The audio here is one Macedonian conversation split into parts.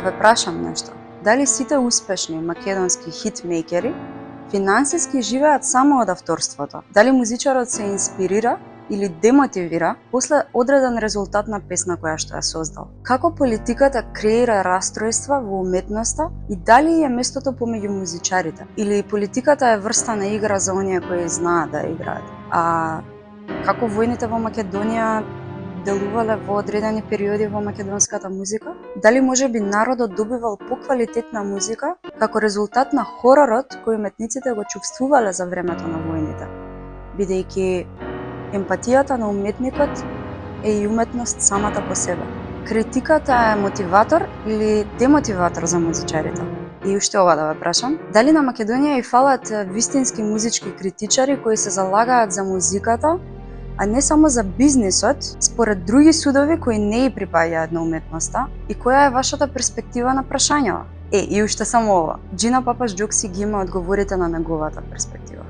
ве прашам нешто. Дали сите успешни македонски хитмейкери финансиски живеат само од авторството? Дали музичарот се инспирира или демотивира после одреден резултат на песна која што ја создал? Како политиката креира растројства во уметноста и дали е местото помеѓу музичарите? Или политиката е врста на игра за оние кои знаат да играат? А како војните во Македонија делувале во одредени периоди во македонската музика? Дали можеби народот добивал поквалитетна музика како резултат на хоророт кој уметниците го чувствувале за времето на војните? Бидејќи емпатијата на уметникот е и уметност самата по себе. Критиката е мотиватор или демотиватор за музичарите? И уште ова да ве прашам, дали на Македонија и фалат вистински музички критичари кои се залагаат за музиката, а не само за бизнисот, според други судови кои не ја припаѓаат на уметноста? И која е вашата перспектива на прашањава? И уште само ова, Джина Папаш Џокси ги има одговорите на неговата перспектива.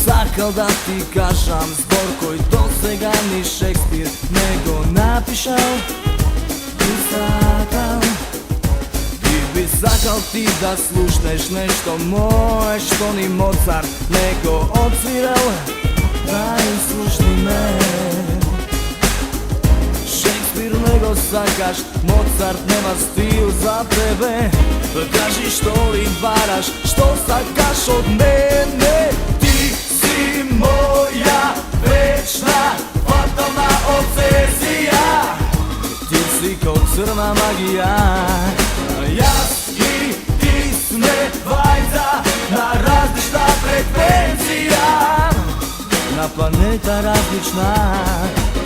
Сакал да ти кажам збор кој до сега ни Шекспир не го напишал. Би сакал ти да слушнеш нешто мое што ни Моцарт не го отсвирал. Дај слушни ме. Шекспир не го сакаш, Моцарт нема стил за тебе. Кажи што ли бараш, што сакаш од мене. Моја вечна фатална обсесија, ти си ко црна магија. Јас и ти сме двајца на различна фреквенција, на планета различна.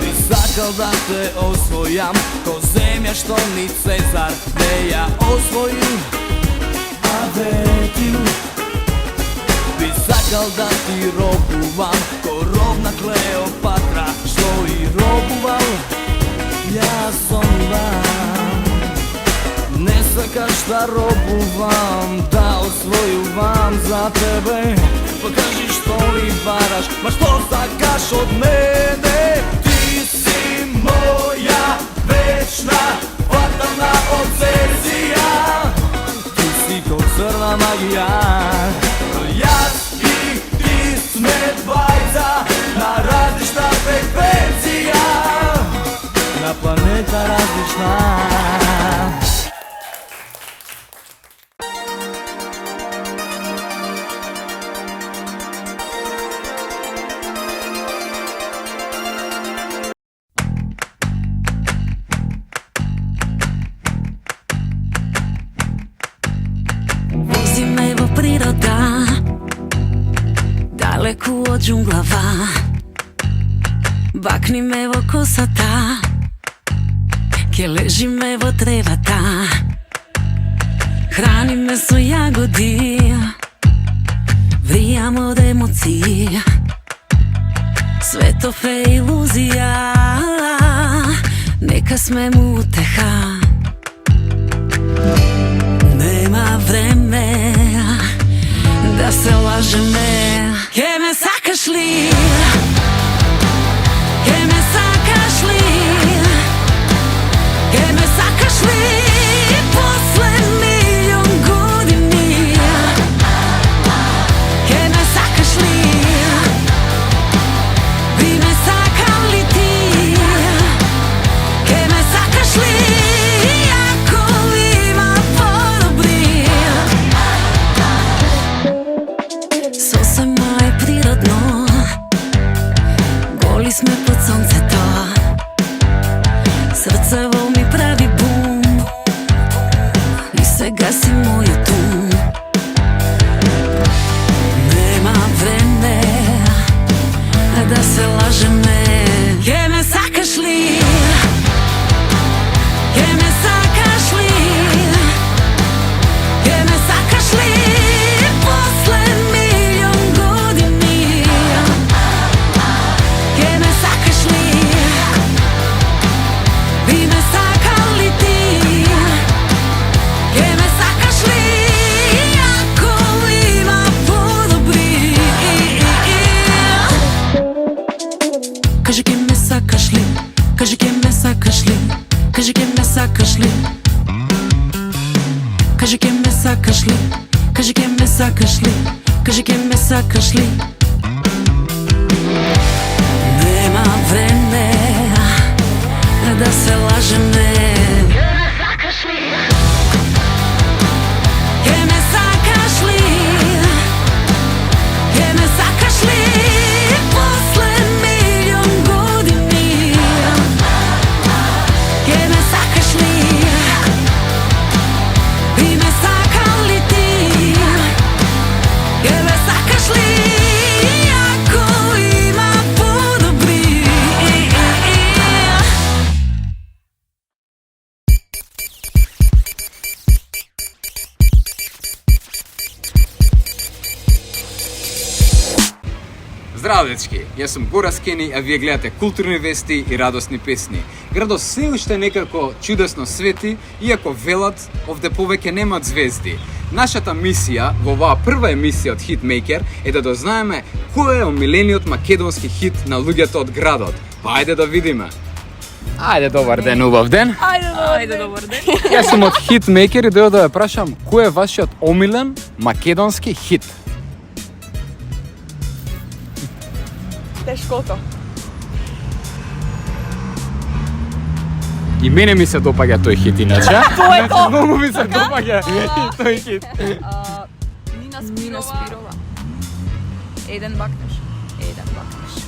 Би сакал да те освојам, ко земја што ни Цезар не ја освои. А ветил би сакал да ти робувам, ко робна Клеопатра, што и робувал јас онивам. Не сакаш да робувам, да освојувам за тебе. Покажи што ли бараш, ма што сакаш од мене. Ти си моја вечна фатална обсесија, ти си ко црна магија. Јас и ти сме двајца на различна фреквенција, на планета различна. Вози ме во природа, далеку од џунглава, бакни ме во косата, ке лежиме во тревата. Храни ме со јагоди, вријам од емоции. Светов е илузија, нека сме му утеха. Нема време да се лажеме. Ке ме сакаш ли? Ке ме сакаш ли? Ке ме сакаш ли? После милион години. Ке ме сакаш ли? Би ме сакал ли ти? Ке ме сакаш ли? Ако има подобри. Сосема е природно, голи сме под сонцето. Срцево ми прави бум и сега си мојот ум. Нема време да се лажеме. Ке ме сакаш ли? Ке ме сакаш ли? Кажи ке ме сакаш ли? Кажи ке ме сакаш ли? Кажи ке ме сакаш ли? Кажи ке ме сакаш ли? Кажи ке ме сакаш ли? Нема време да се лажеме. Здраво, дечки! Јас сум Гора Скени, а вие гледате културни вести и радосни песни. Градот се уште некако чудесно свети, иако велат овде повеќе немаат звезди. Нашата мисија во оваа прва емисија од Хитмейкер е да дознаеме кој е омилениот македонски хит на луѓето од градот. Па ајде да видиме. Ајде, добар ден, убав ден. Ајде, добар ден. Јас сум од Хитмейкер и дојдов да ве прашам кој е вашиот омилен македонски хит? Тешкото. И мене ми се допаѓа тој хит иначе. Тоа е тоа. Многу ми се допаѓа тој хит. Нина Спирова. Еден бакнеш.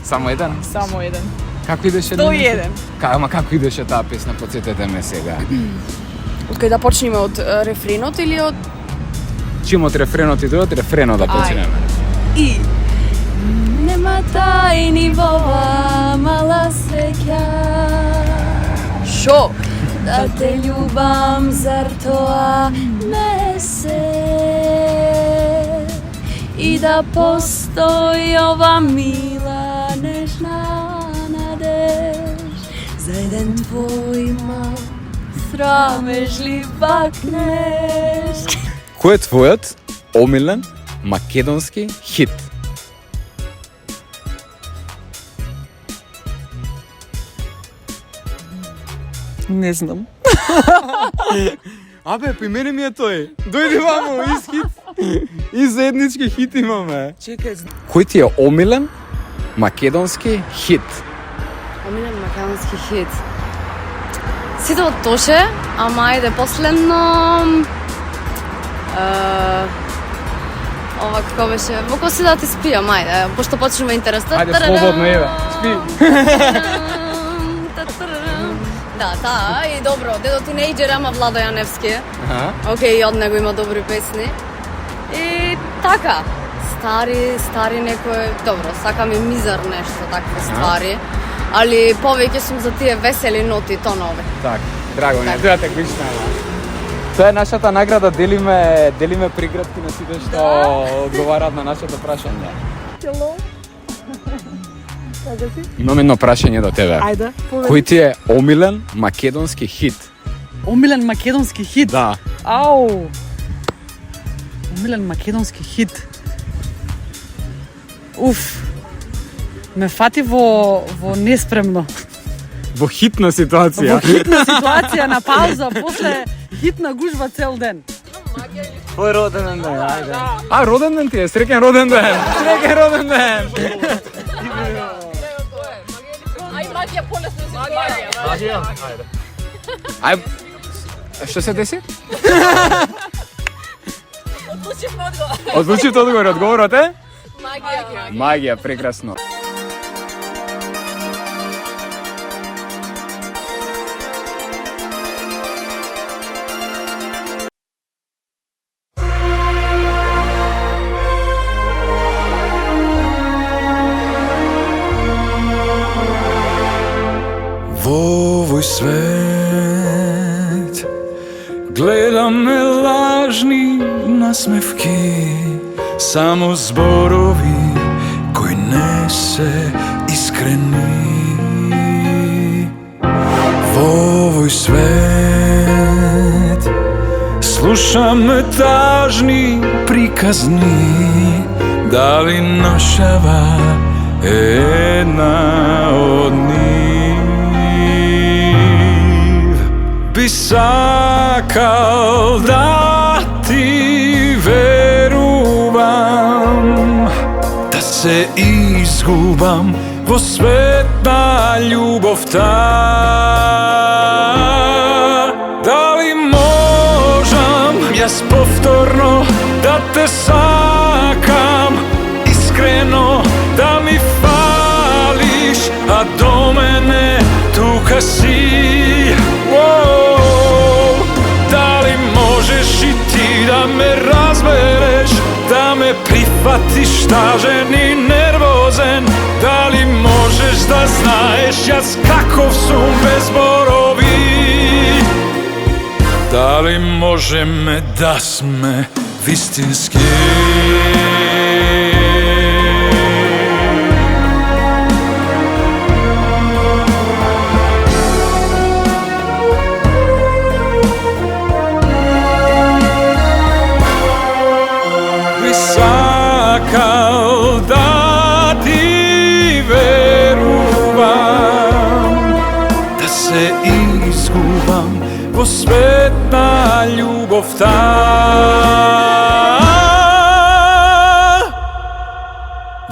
Само еден? Само еден. Како идеше? 101. Ама како идеше таа песна, потсетете ме сега. Од кај да почнеме, од рефренот или од... Чим од рефренот и од рефренот да почнеме. И нема тајни во ова мала среќа. Шо? Да те љубам, зар тоа не се? И да постои ова мила нежна надеж за еден твој мал срамежлив бакнеш. Кој е твојот омилен македонски хит? Не знам. Абе, при мене ми е тој. Дојди вамо, хит. И заеднички хит имаме. Чекај. Кој ти е омилен македонски хит? Омилен македонски хит. Сите од Тоше, ама ајде последно... ова како беше? Во кој си да ти спијам, ајде, пошто почнува интересно. Ајде, слободно, еве, спи. Да, таа и добро, дедо тинејџер, ама Владо Јаневски. Океј, и од него има добри песни. И така, стари некој, добро, сакам и мизар нешто, такви ствари. Али повеќе сум за тие весели ноти, тонови. Так, драго ми е, тоа те глична. Тоа е нашата награда, делиме приградки на сите што одговараат на нашето прашање. Имам едно прашање до тебе. Ајде. Кој ти е омилен македонски хит? Омилен македонски хит? Да. Ау! Омилен македонски хит. Уф. Ме фати во неспремно. Во хитна ситуација. Во хитна ситуација на пауза, после хитна гужва цел ден. Твој роден ден, ајде. А, роден ден ти е, среќен роден ден. Среќен роден ден. Ај, што се деси? Одлучив одговор. Одговорот е? Магија, прекрасно. Во овој свет гледаме лажни насмевки, само зборови кои не се искрени. Во овој свет слушаме тажни приказни, дали ношава е една од нив. сакал да ти верувам, да се изгубам во свет на љубовта. Дали можам јас повторно да те сакам искрено, да ми фалиш, а до мене тука си. Дали можеш и ти да ме разбереш, да ме прифатиш тажен и нервозен? Дали можеш да знаеш јас каков сум без зборови? Дали можеме да сме вистински? Сакал да ти верувам, да се изгубам во свет на љубовта.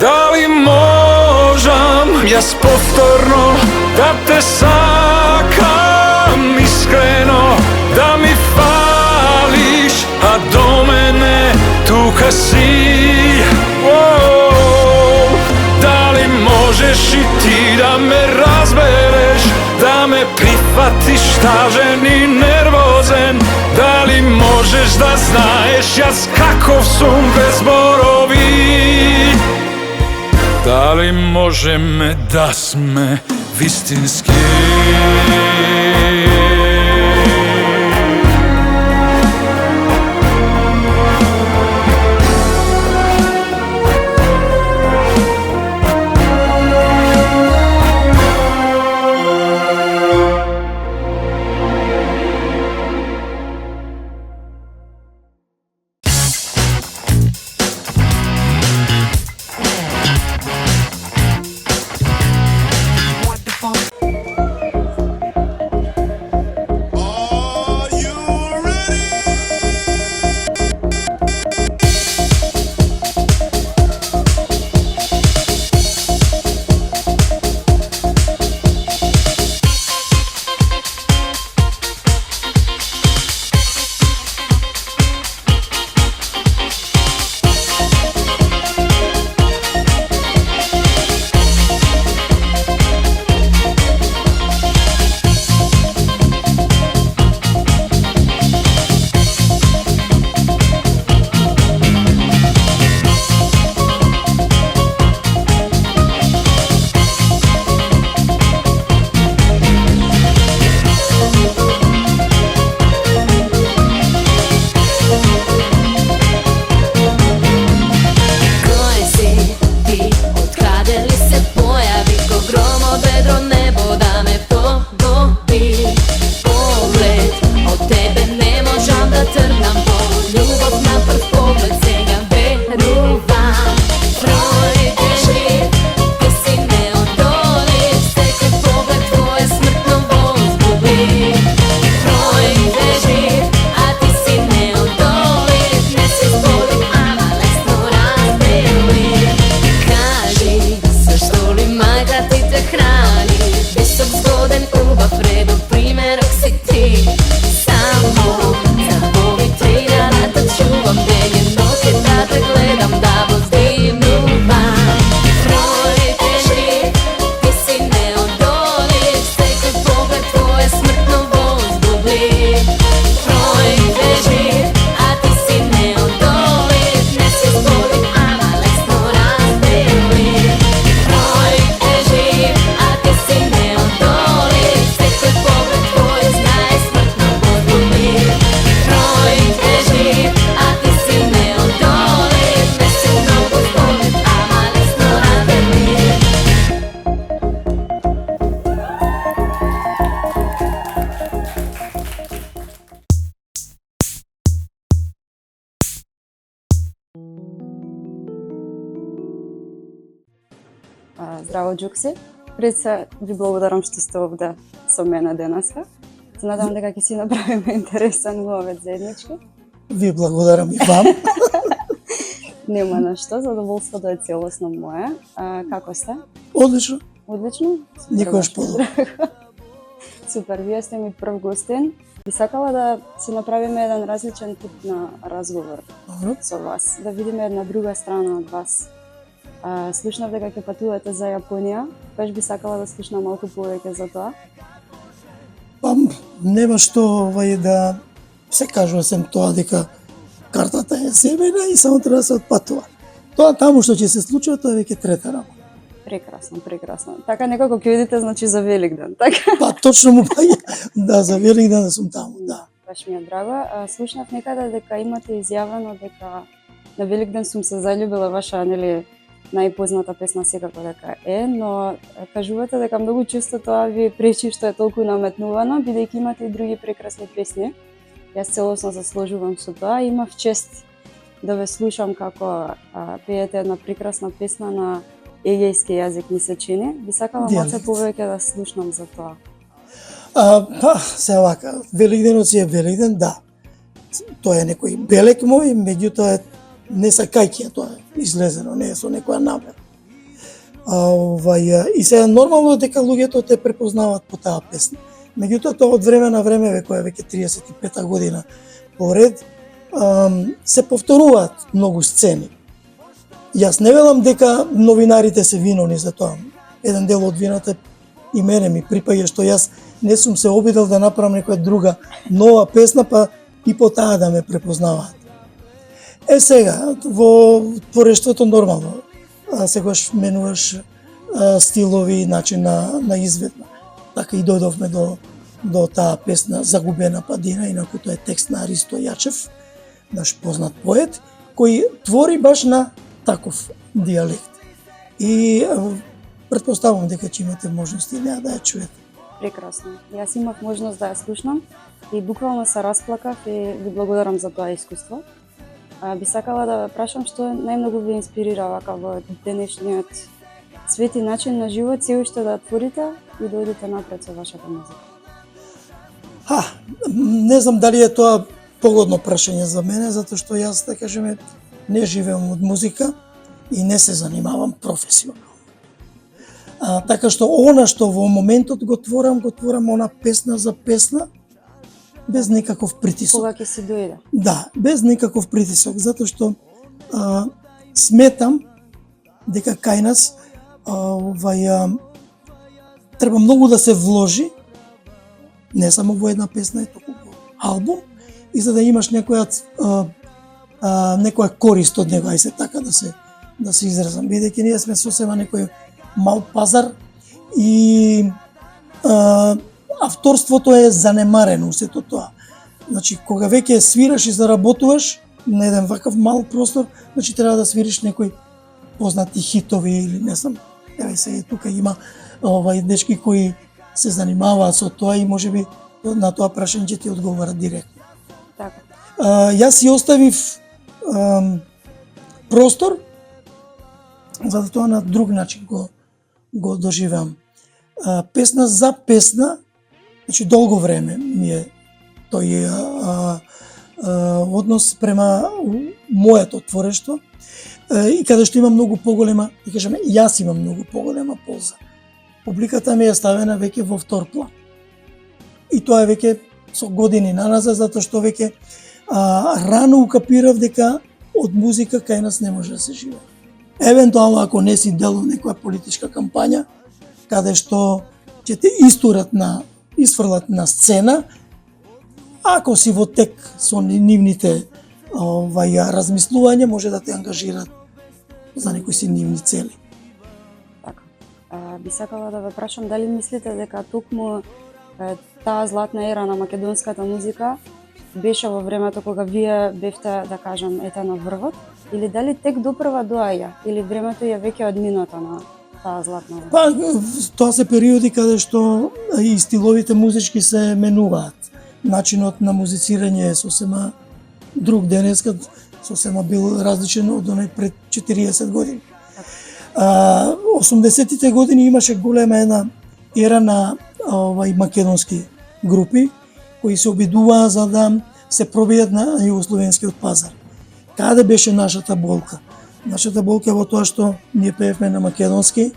Дали можам јас повторно да те сакам искрено, да ми фалиш, а до мене тука си. Дали можеш и ти да ме разбереш, да ме прифатиш тажен и нервозен? Дали можеш да знаеш јас каков сум без зборови? Дали можеме да сме вистински? Здраво, Џукси. Пред се ви благодарам што сте овде со мене денеска. се надам дека ќе си направиме интересен ловец заеднички. Ви благодарам и вам. Нема на што, задоволството е целосно мое. Како сте? Одлично. Одлично? Никогаш подобро. Супер, вие сте ми прв гостин. Би сакала да си направиме еден различен тип на разговор со вас, да видиме една друга страна од вас. Слушнав дека ќе патувате за Јапонија, баш би сакала да слушнам малку повеќе за тоа. Па нема што да се кажува сем тоа дека картата е земена и само треба да се отпатува. Тоа таму што ќе се случи, тоа е веќе трета работа. Прекрасно, прекрасно. Така некако ќе видите, значи за Великден, така? Па точно му паѓа, да, за Великден да сум таму, да. Баш ми е драго. Слушнав некаде дека имате изјавено дека на Великден сум се заљубила, ваша, нели, најпозната песна секако дека е, но кажувате дека многу често тоа ви пречи што е толку наметнувано, бидејќи имате и други прекрасни песни. Јас целосно се сложувам со тоа. Имав чест да ве слушам како пеете една прекрасна песна на егејски јазик, ми се чини. Би сакала малце повеќе да слушнам за тоа. Па, се вака, Великденот си е Великден, да. Тоа е некој белек мој, меѓутоа не сакајќи тоа е излезено, не е со некоја намера. И сега нормално дека луѓето те препознаваат по таа песна. Меѓутоа тоа од време на време, која веќе 35-та година поред, се повторуваат многу сцени. Јас не велам дека новинарите се виновни за тоа. Еден дел од вината и мене ми припаѓа што јас не сум се обидел да направам некоја друга нова песна, па и по таа да ме препознаваат. Сега, во творештвото нормално, сегаш менуваш стилови и начин на изведба. Така и дојдовме до таа песна Загубена падина, инаку тоа е текст на Аристо Јачев, наш познат поет, кој твори баш на таков дијалект. И претпоставувам дека ќе имате можност и да ја чуете. Прекрасно. Јас имав можност да ја слушнам и буквално се расплакав и ви благодарам за тоа искуство. Би сакала да ве прашам што најмногу ви инспирира вака во денешниот свет и начин на живот, се уште да творите и да одите напред со вашата музика. Не знам дали е тоа погодно прашање за мене, затоа што јас, да кажеме, не живеам од музика и не се занимавам професионално. Така што она што во моментот го творам она песна за песна, без никаков притисок. Кога ќе си дојде? Да, без никаков притисок, затоа што сметам дека кај нас треба многу да се вложи, не само во една песна, туку во албум, и за да имаш некоја корист од него, ај се така да се изразам, бидејќи ние сме сосема некој мал пазар и авторството е занемарено сето тоа. Значи, кога веќе свираш и заработуваш на еден вакав мал простор, значи треба да свириш некои познати хитови или не знам. Еве сега тука има дечки кои се занимаваат со тоа и можеби на тоа прашање ќе ти одговарат директно. Така. Јас си оставив простор за да тоа на друг начин го доживеам. Песна за песна, значи долго време ми е тој однос према моето творештво и каде што има многу поголема, да кажеме, јас имам многу поголема полза. Публиката ми е ставена веќе во втор план. И тоа е веќе со години наназад, затоа што веќе рано укапирав дека од музика кај нас не може да се живее. Евентуално ако не си дел од некоја политичка кампања, каде што ќе те исфрлат на сцена, ако си во тек со нивните размислувања, може да те ангажираат за некои си нивни цели. Така. Би сакала да ве прашам дали мислите дека токму таа златна ера на македонската музика беше во времето кога вие бевте, да кажам, на врвот, или дали тек допрва доаѓа, или времето е веќе одминато на таа златна ера? Па, тоа се периоди каде што и стиловите музички се менуваат. Начинот на музицирање е сосема друг, денеска сосема бил различен од оној пред 40 години. 80-тите години имаше голема една ера на македонски групи кои се обидуваа за да се пробијат на југословенскиот пазар. Каде беше нашата болка? Нашата болка е во тоа што ние пеевме на македонски,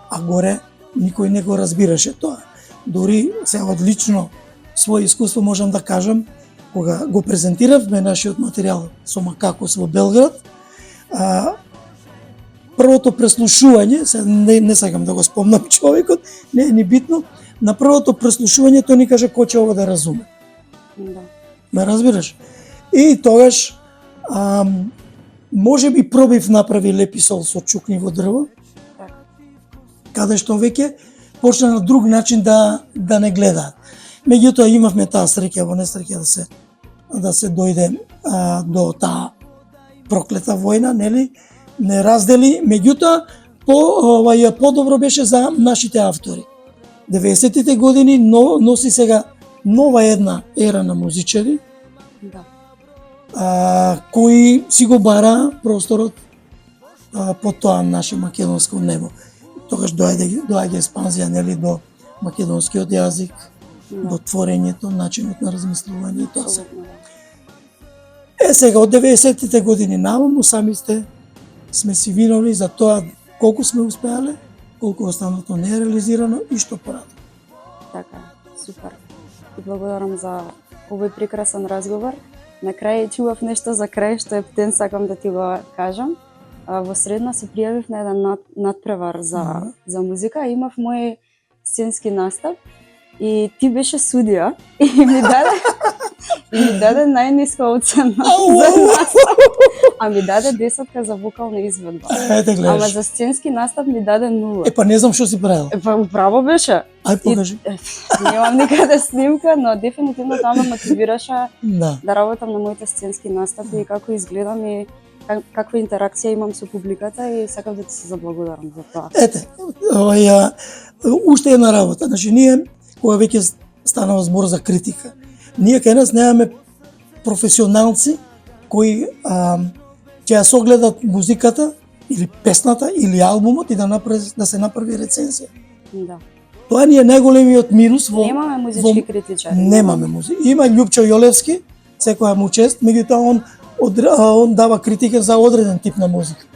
а горе никој не го разбираше тоа. Дори се одлично своје искуство можам да кажам, кога го презентиравме нашиот материјал со Макакос во Белград, првото преслушување, не сакам да го спомнам човекот, не е ни битно, на првото преслушување тој ни каже кој ќе ова да разуме. Да. Ме разбираш? И тогаш може би пробив направи Леписол со чукни во дрво, каде што веќе почна на друг начин да не гледаат. Меѓутоа имавме таа среќа во несреќа да се дојде до таа проклета војна, нели? Не раздели, меѓутоа подобро беше за нашите автори. 90-тите години носи сега нова една ера на музичари, кои си го бара просторот по тоа наше македонско небо. Тогаш доаѓа експанзија, нели, до македонскиот јазик, до творењето, начинот на размислување и тоа се. Сега од 90-тите години наваму сами сме си виновни за тоа колку сме успеале, колку останато не е реализирано и што порадим. Така, супер. И благодарам за овој прекрасен разговор. На крај чував нешто за крај што е птен, сакам да ти го кажам. Во средна се пријавив на еден надпревар за музика. Имав мој сценски настап и ти беше судија и ми даде најниска оцена за настап. А ми даде 10 за вокална изведба. Ама за сценски настап ми даде 0. Па не знам што си правил. Па управо беше. Ај покажи. Немам никаде снимка, но дефинитивно тоа ме мотивираше да работам на моите сценски настапи и како изгледам и каква интеракција имам со публиката и сакам да ти се заблагодарам за тоа. Ете, уште една работа. Значи, ние, кога веќе станава збор за критика, ние кај нас немаме професионалци кои ќе ја согледат музиката или песната или албумот и да се направи рецензија. Да. Тоа ни е најголемиот минус во... Немаме музички критичари. Немаме музика. Има Љупчо Јолевски, секоја му чест, меѓутоа он дава критика за одреден тип на музика.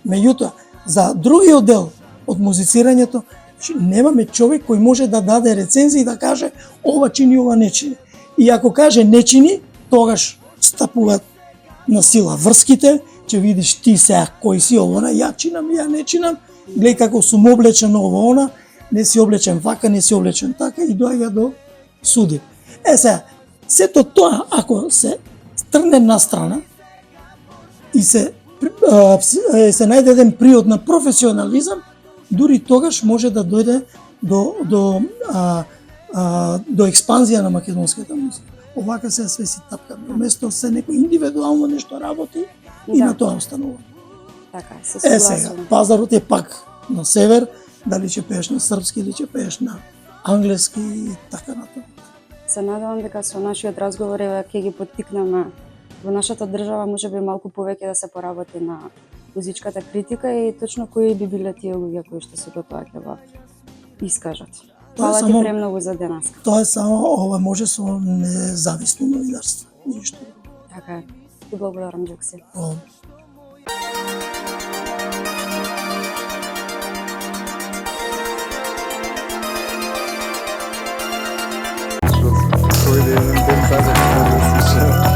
Меѓутоа, за другиот дел од музицирањето, немаме човек кој може да даде рецензија и да каже ова чини, ова не чини. И ако каже не чини, тогаш стапуваат на сила врските, ќе видиш ти сега кој си ова, ја чинам, ја не чинам, гледај како сум облечен ова она, не си облечен вака, не си облечен така и доаѓа до суди. Сега, сето тоа ако се трне на страна и се најде еден приод на професионализам, дури тогаш може да дојде до експанзија на македонската музика. Овака се све си тапкаме. Вместо се некој индивидуално нешто работи и на тоа останува. Така, се согласувам. Сега, пазарот е пак на север, дали ќе пееш на српски или ќе пееш на англиски и така натаму. Се надевам дека со нашиот разговор ќе ги поттикнеме во нашата држава можеби малку повеќе да се поработи на музичката критика и точно кои би биле тие луѓе кои што се до тоа ќе го искажат. Фала ти премногу за денеска. Тоа е само ова може со независно новинарство, ништо. Така е. Ти благодарам, Джокси. Дойде еден ден така да слуша.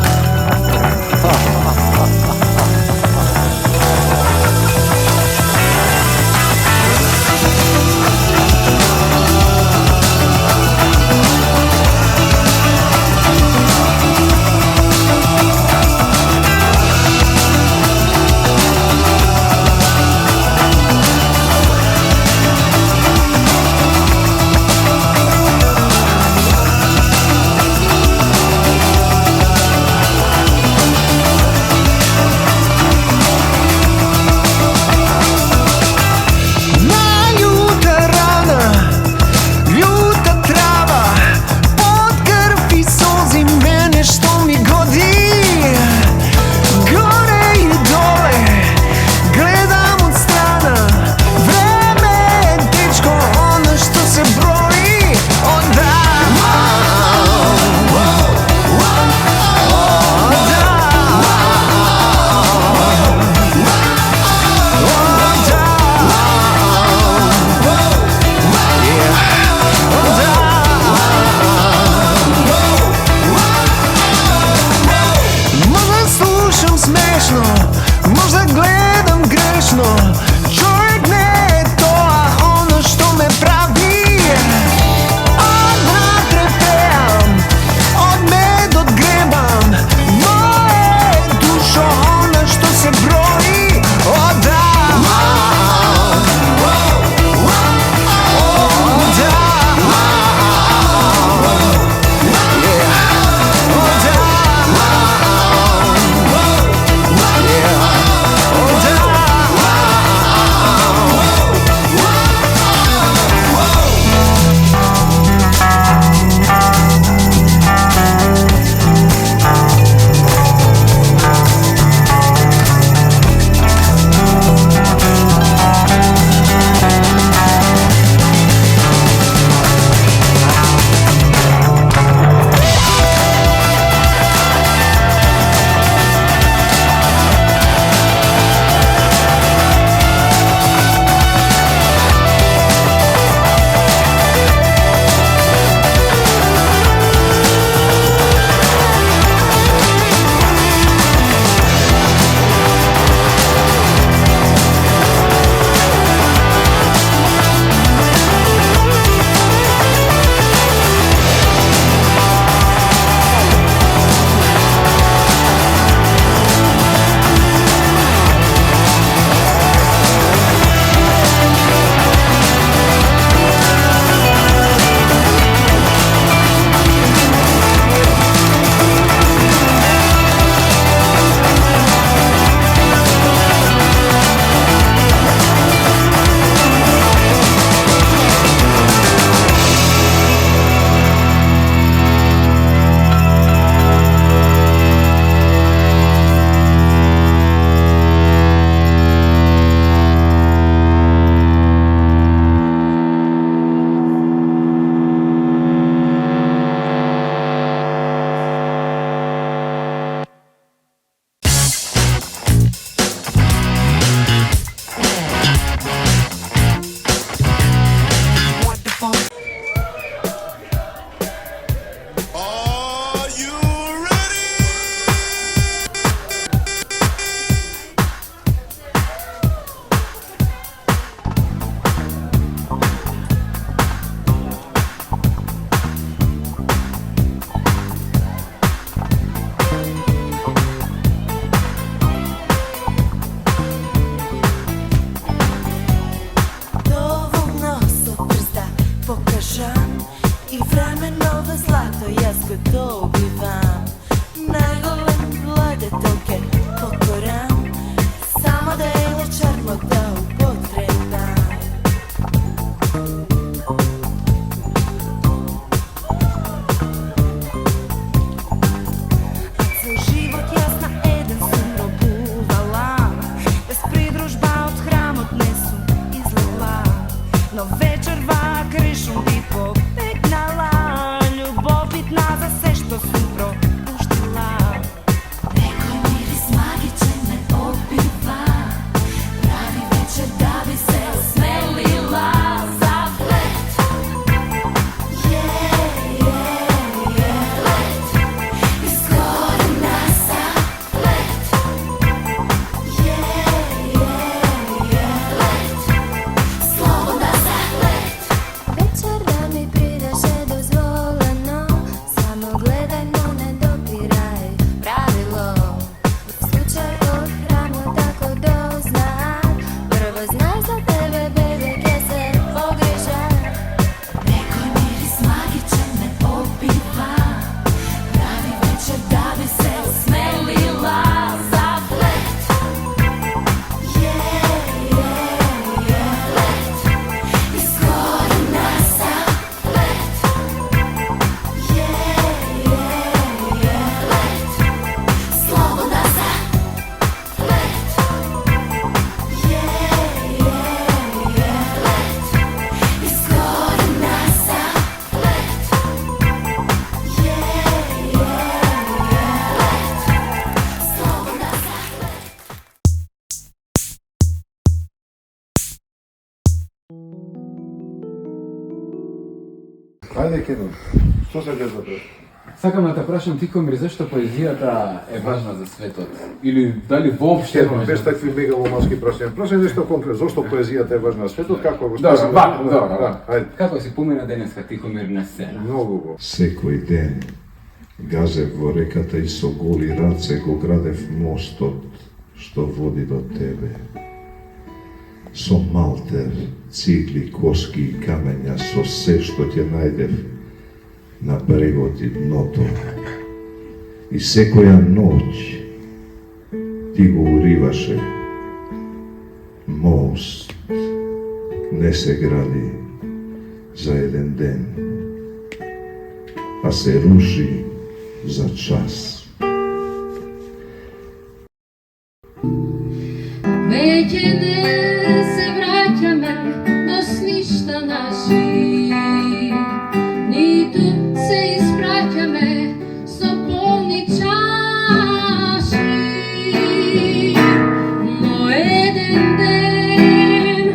И временово злато, јас го добивам. Неговен владето ке покорам, само да е черно да употребам. Цел живот јас на еден сум робувала, без придружба од храмот не сум излела, но вечерва кришум би побегнала, љубовитна за се што сум пропуштила. Некој мирис магичен ме обива, прави вечер да би се осмелила за влет. Лет, изгорена за влет. Лет, слободна за влет. Вечер да ми придеше дозволено, само гледај, но не допирај, правило. В случај од храмот ако дознаат, прво знај за тебе, бебе, ке се погрижат. Некој мирис магичен ме обива, прави вечер да би се осмелила за влет. Лет, изгорена за влет. Лет, слободна за влет. Лет, изгорена за влет. Лет, слободна за Ајде, Кедон, што се гледа пред? Сакам да те прашам, Тихомир, зашто поезијата е важна за светот? Или дали воопште Кедон, без такви мегаломански прашања. Прашање нешто конкретно, зошто поезијата е важна за светот, како го Добро, спасила? добро. Ајде. Како си помина денеска Тихомир на сцена? Многу го. Секој ден газев во реката и со голи раце го градев мостот што води до тебе. Со малтер, цигли, коски и камења, со се што ќе најдев на брегот и дното. И секоја ноќ ти го уриваше. Мост не се гради за еден ден, а се руши за час. Веќе не се враќаме до сништа наши, ниту се испраќаме со полни чаши. Но еден ден,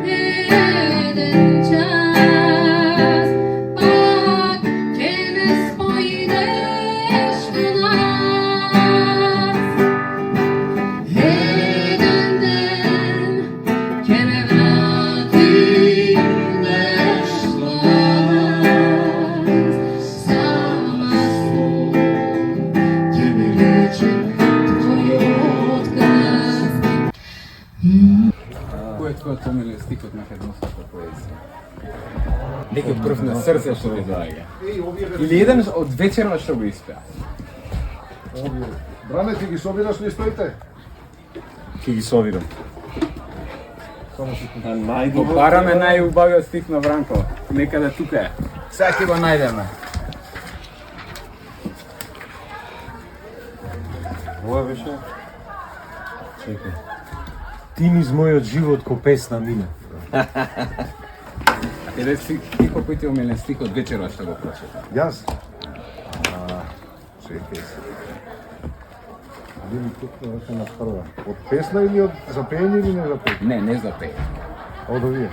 еден час, пак ќе не споидеш до нас. Еден ден ќе не врати нешто сама сум ќе ми рече твој отказ. Кој е твојот омилен стих од македонската поезија? Некој прв на срце што ви доаѓа? Или еден од вечерва што го испеа? Бране, ти ги собираш листоите? Ки ги совирам. Бараме најубавиот стих на Вранко. Некаде тука е. Сега ќе го најдеме. Ова беше? Чекај. Ти низ мојот живот ко песна мина. Каде си ти кој ти омилен стих од вечерва што го прочита? Јас? Чекај се. Били тук на прва. Од песна или од запење или не запење? Не, не за пење. Од овие?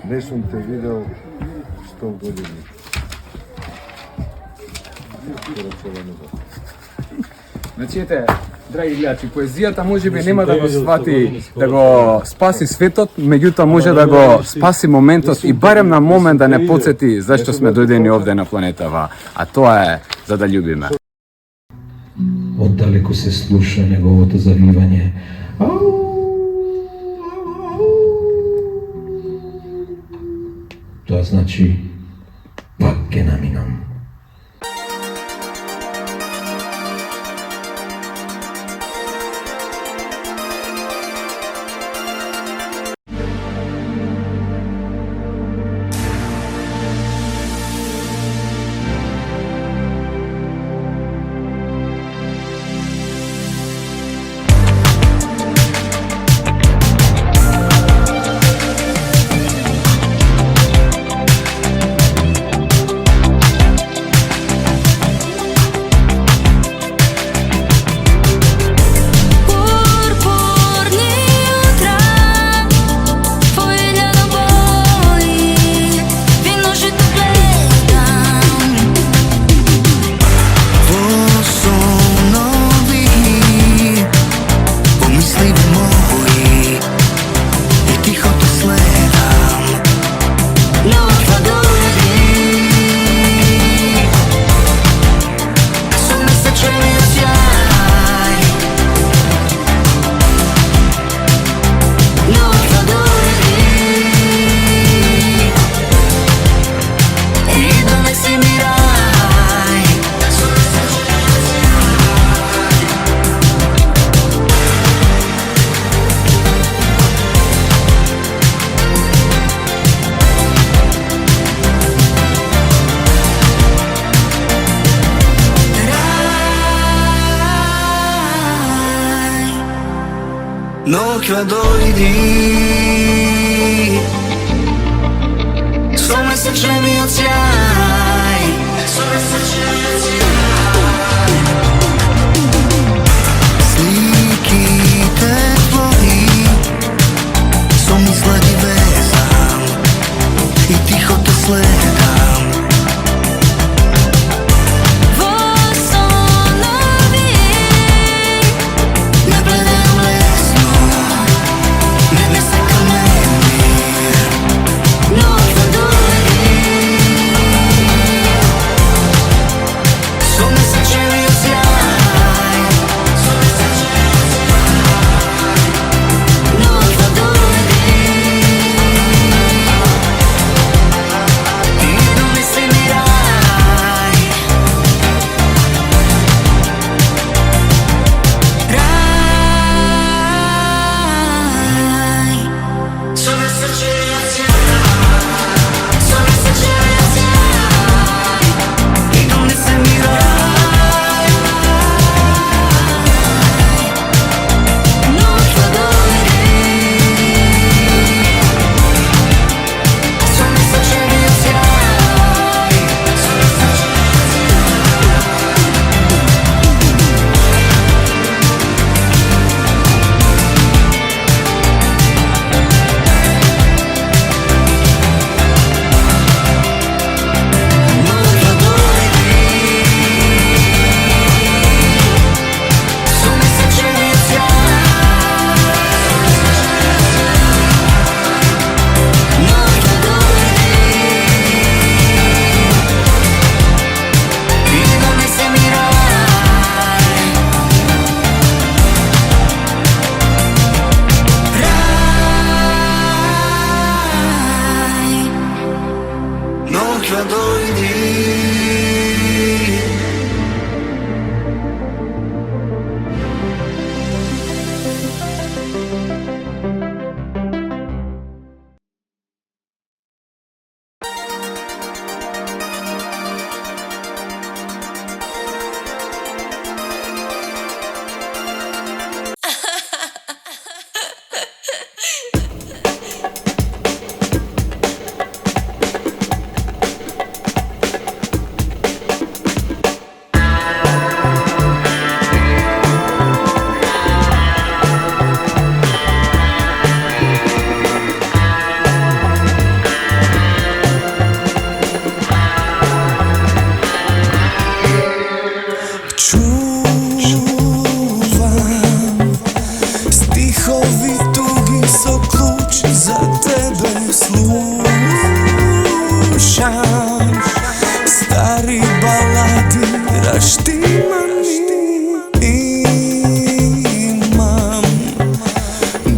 Не сум те видел 100 години. Значи, ете, драги гледачи, поезијата можеби нема да го свати, да го спаси светот, меѓутоа може да го спаси моментот и барем на момент да не подсети зашто сме дојдени овде на планетава, а тоа е за да љубиме. Оддалеку се слуша неговото завивање. тоа значи пак ќе наминам. Noќва дојди со месечениот сјај, сликите твои со мисла ги везам и тихо те следам.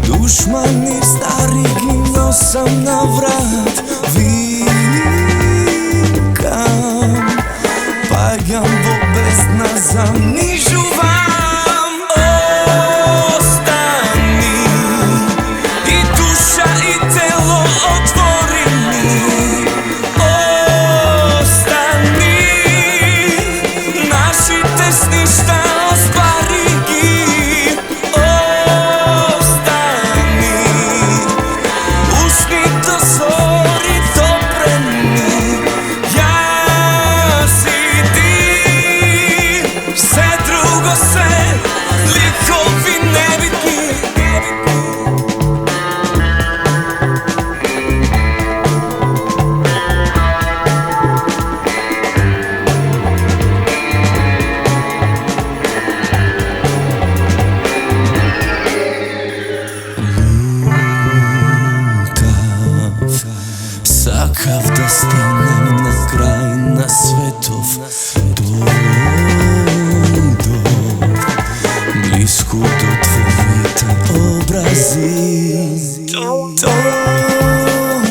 Душмани стари ги носам на врат, занижувам. Остани и душа и тело отвори ми. Остани нашите сништа оствари ги. Остани ушните зори допрени. Јас и ти, все друго се ликови небитни. Сакав да станем на крај на светов. Дојдов блиску до твоите образи. Тонам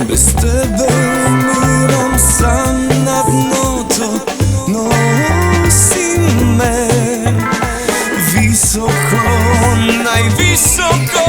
без тебе умирам сам на дното. Носи ме високо, највисоко.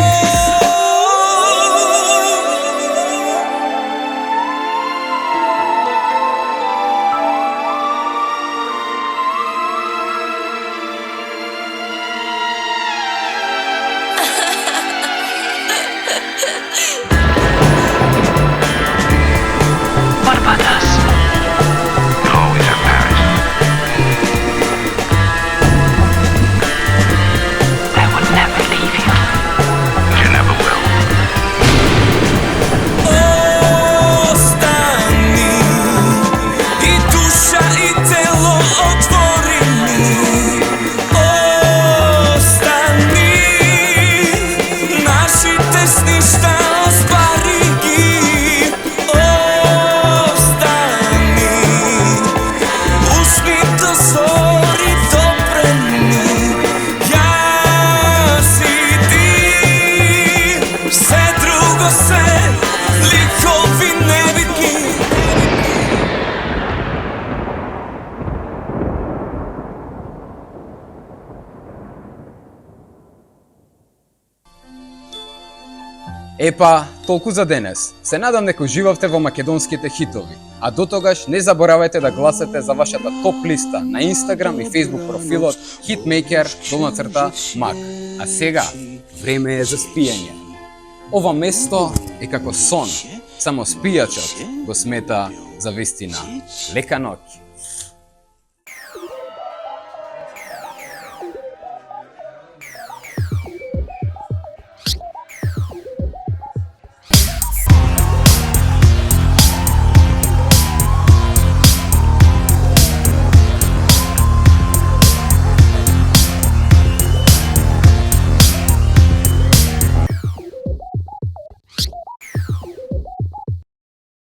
Епа, толку за денес. Се надам дека уживавте во македонските хитови. А до тогаш не заборавајте да гласате за вашата топ листа на Инстаграм и Фейсбук профилот Hitmaker_Mag. А сега, време е за спиење. Ова место е како сон, само спијачот го смета за вистина. Лека ноќ!